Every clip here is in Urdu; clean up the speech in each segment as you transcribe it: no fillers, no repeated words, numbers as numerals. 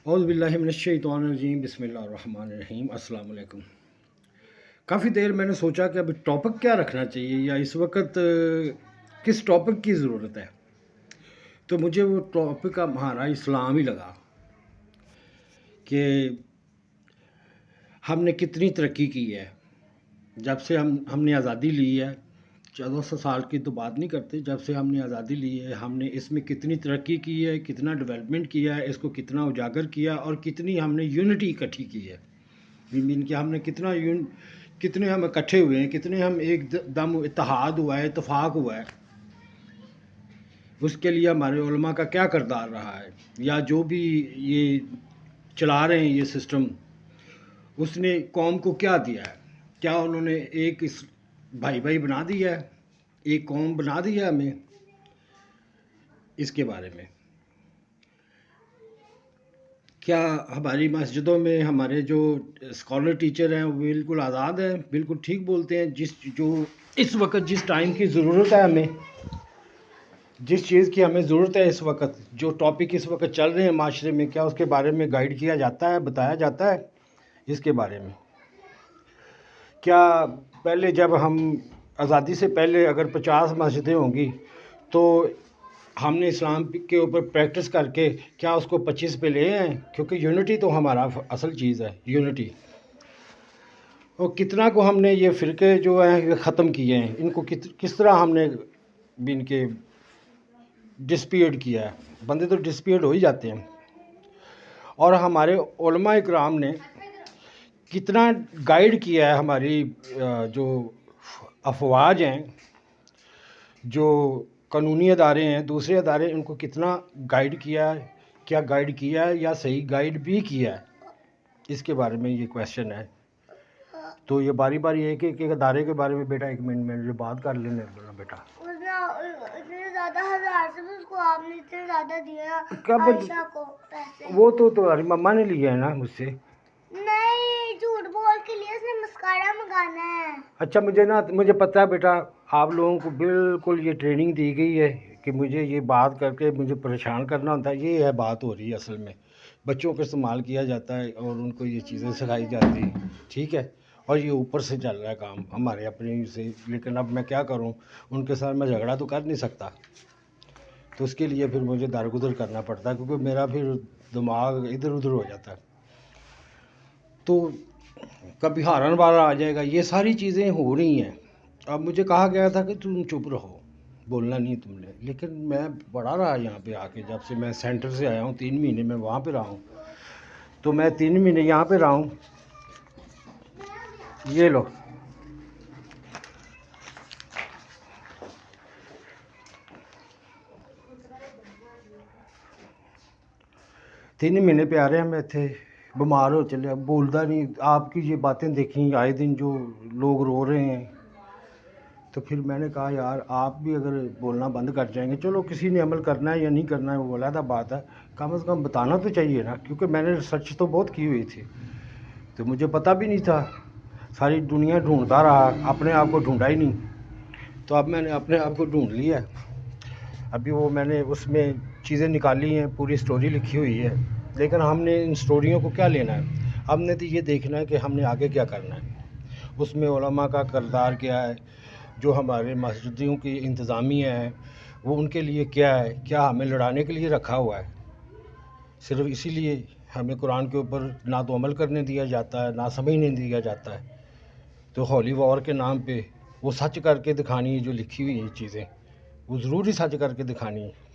اعوذ باللہ من الشیطان الرجیم بسم اللہ الرحمن الرحیم السلام علیکم۔ کافی دیر میں نے سوچا کہ اب ٹاپک کیا رکھنا چاہیے یا اس وقت کس ٹاپک کی ضرورت ہے، تو مجھے وہ ٹاپک ہمارا اسلام ہی لگا کہ ہم نے کتنی ترقی کی ہے جب سے ہم نے آزادی لی ہے۔ 1400 سال کی تو بات نہیں کرتے، جب سے ہم نے آزادی لی ہے ہم نے اس میں کتنی ترقی کی ہے، کتنا ڈیولپمنٹ کیا ہے، اس کو کتنا اجاگر کیا اور کتنی ہم نے یونٹی اکٹھی کی ہے۔ مین کہ ہم نے کتنے ہم اکٹھے ہوئے ہیں، کتنے ہم ایک دم اتحاد ہوا ہے، اتفاق ہوا ہے۔ اس کے لیے ہمارے علماء کا کیا کردار رہا ہے، یا جو بھی یہ چلا رہے ہیں یہ سسٹم، اس نے قوم کو کیا دیا ہے، کیا انہوں نے ایک بھائی بنا دیا ہے، ایک قوم بنا دیا ہے ہمیں۔ اس کے بارے میں کیا ہماری مسجدوں میں ہمارے جو اسکالر ٹیچر ہیں وہ بالکل آزاد ہیں، بالکل ٹھیک بولتے ہیں، جو اس وقت جس ٹائم کی ضرورت ہے، ہمیں جس چیز کی ہمیں ضرورت ہے اس وقت، جو ٹاپک اس وقت چل رہے ہیں معاشرے میں، کیا اس کے بارے میں گائیڈ کیا جاتا ہے، بتایا جاتا ہے اس کے بارے میں؟ کیا پہلے جب ہم آزادی سے پہلے اگر 50 مسجدیں ہوں گی تو ہم نے اسلام کے اوپر پریکٹس کر کے کیا اس کو 25 پہ لے آئیں؟ کیونکہ یونٹی تو ہمارا اصل چیز ہے، یونٹی۔ اور کتنا کو ہم نے یہ فرقے جو ہیں یہ ختم کیے ہیں، ان کو کس طرح ہم نے ان کے ڈسپیئرڈ کیا ہے۔ بندے تو ڈسپیئرڈ ہو ہی جاتے ہیں۔ اور ہمارے علماء اکرام نے کتنا گائیڈ کیا ہے ہماری جو افواج ہیں، جو قانونی ادارے ہیں، دوسرے ادارے، ان کو کتنا گائیڈ کیا ہے، کیا گائیڈ کیا ہے یا صحیح گائیڈ بھی کیا ہے، اس کے بارے میں یہ کویشچن ہے۔ تو یہ باری باری ایک ادارے کے بارے میں بیٹا ایک منٹ میں جو بات کر لینے بیٹا۔ اتنے زیادہ ہزار سے اس کو آپ نے اتنے زیادہ دیا عائشہ کو پیسے؟ وہ تو تمہاری مما نے لیا ہے نا مجھ سے۔ نہیں، جھوٹ بول کے لیے اس نے مسکارا منگانا ہے۔ اچھا مجھے پتہ ہے بیٹا، آپ لوگوں کو بالکل یہ ٹریننگ دی گئی ہے کہ مجھے یہ بات کر کے مجھے پریشان کرنا ہوتا ہے، یہ ہے بات ہو رہی ہے اصل میں۔ بچوں کو استعمال کیا جاتا ہے اور ان کو یہ چیزیں سکھائی جاتی ہیں، ٹھیک ہے، اور یہ اوپر سے چل رہا ہے کام ہمارے اپنے سے۔ لیکن اب میں کیا کروں، ان کے ساتھ میں جھگڑا تو کر نہیں سکتا، تو اس کے لیے پھر مجھے درگزر کرنا پڑتا ہے، کیونکہ میرا پھر دماغ ادھر ادھر ہو جاتا ہے۔ تو کبھی ہارن والا آ جائے گا، یہ ساری چیزیں ہو رہی ہیں۔ اب مجھے کہا گیا تھا کہ تم چپ رہو، بولنا نہیں تم نے، لیکن میں بڑا رہا یہاں پہ آ کے، جب سے میں سینٹر سے آیا ہوں 3 مہینے میں وہاں پہ رہا ہوں، تو میں 3 مہینے یہاں پہ رہا ہوں۔ یہ لو، تین مہینے پہ آ رہے ہیں، میں تھے بیمار ہو چلے، اب بولتا نہیں۔ آپ کی یہ باتیں دیکھیں آئے دن جو لوگ رو رہے ہیں، تو پھر میں نے کہا یار آپ بھی اگر بولنا بند کر جائیں گے، چلو کسی نے عمل کرنا ہے یا نہیں کرنا ہے وہ علیحدہ بات ہے، کم از کم بتانا تو چاہیے نا، کیونکہ میں نے ریسرچ تو بہت کی ہوئی تھی، تو مجھے پتہ بھی نہیں تھا، ساری دنیا ڈھونڈتا رہا، اپنے آپ کو ڈھونڈا ہی نہیں۔ تو اب میں نے اپنے آپ کو ڈھونڈ لیا ہے، ابھی وہ میں نے اس میں چیزیں نکالی ہیں، پوری سٹوری لکھی ہوئی ہے، لیکن ہم نے ان سٹوریوں کو کیا لینا ہے، ہم نے تو یہ دیکھنا ہے کہ ہم نے آگے کیا کرنا ہے۔ اس میں علماء کا کردار کیا ہے، جو ہمارے مسجدوں کی انتظامیہ ہے وہ ان کے لیے کیا ہے، کیا ہمیں لڑانے کے لیے رکھا ہوا ہے، صرف اسی لیے ہمیں قرآن کے اوپر نہ تو عمل کرنے دیا جاتا ہے، نہ سمجھنے دیا جاتا ہے۔ تو ہولی وار کے نام پہ وہ سچ کر کے دکھانی ہے، جو لکھی ہوئی ہیں چیزیں وہ ضروری سچ کر کے دکھانی ہے۔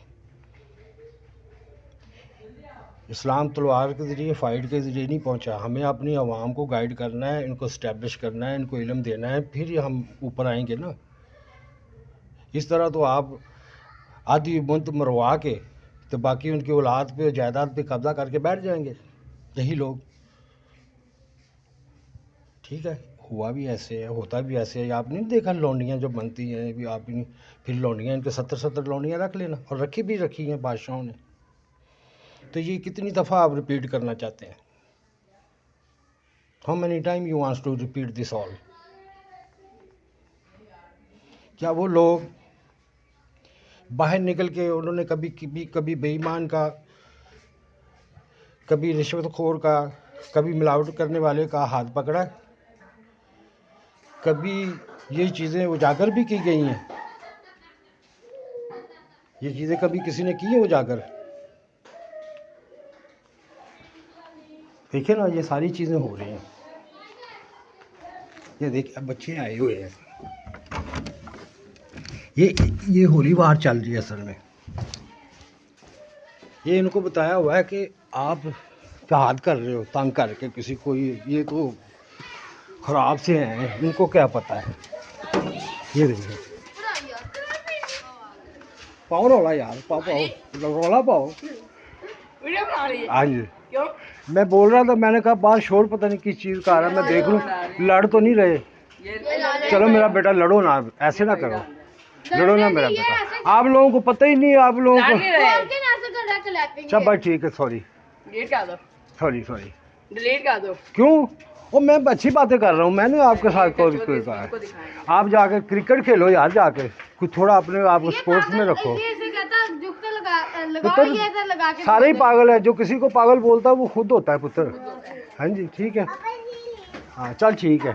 اسلام تلوار کے ذریعے، فائٹ کے ذریعے نہیں پہنچا، ہمیں اپنی عوام کو گائیڈ کرنا ہے، ان کو اسٹیبلش کرنا ہے، ان کو علم دینا ہے، پھر ہی ہم اوپر آئیں گے نا۔ اس طرح تو آپ آدھی منت مروا کے تو باقی ان کی اولاد پہ جائیداد پہ قبضہ کر کے بیٹھ جائیں گے یہی لوگ، ٹھیک ہے۔ ہوا بھی ایسے ہے، ہوتا بھی ایسے ہے، آپ نہیں دیکھا لونڈیاں جو بنتی ہیں بھی، آپ پھر لونڈیاں ان کے 70 لونڈیاں رکھ لینا، اور رکھی ہیں بادشاہوں نے۔ تو یہ کتنی دفعہ آپ ریپیٹ کرنا چاہتے ہیں؟ How many time you wants to repeat this all? کیا وہ لوگ باہر نکل کے انہوں نے کبھی بے ایمان کا کبھی رشوت خور کا، کبھی ملاوٹ کرنے والے کا ہاتھ پکڑا، کبھی یہ چیزیں اجاگر بھی کی گئی ہیں، یہ چیزیں کبھی کسی نے کی ہیں اجاگر؟ دیکھیں نا، یہ ساری چیزیں ہو رہی ہیں. یہ دیکھیں اب بچے آئے ہوئے ہیں، یہ ہولی وار چل رہی ہے اصل میں. یہ ان کو بتایا ہوا ہے کہ آپ جہاد کر رہے ہو تنگ کر کے کسی کو، یہ تو خراب سے ہیں، ان کو کیا پتہ ہے. یہ دیکھیں، پاؤ رولا یار، پاؤ رولا پاؤ. ہاں جی، میں بول رہا تھا، میں نے کہا باہر شور پتہ نہیں کس چیز کا آ رہا ہے، میں دیکھ لوں. لڑ تو نہیں رہے؟ چلو میرا بیٹا لڑو نا، ایسے نہ کرو، لڑو نا میرا بیٹا. آپ لوگوں کو پتہ ہی نہیں، آپ لوگوں کو. اچھا بھائی ٹھیک ہے، سوری سوری. ڈیلیٹ کر دو. کیوں؟ وہ میں اچھی باتیں کر رہا ہوں، میں نے آپ کے ساتھ کوئی کہا ہے. آپ جا کے کرکٹ کھیلو یار، جا کے کچھ تھوڑا اپنے آپ کو اسپورٹس میں رکھو. پتر سارے ہی پاگل ہے، جو کسی کو پاگل بولتا ہے وہ خود ہوتا ہے پتر. ہاں جی ٹھیک ہے، ہاں چل ٹھیک ہے.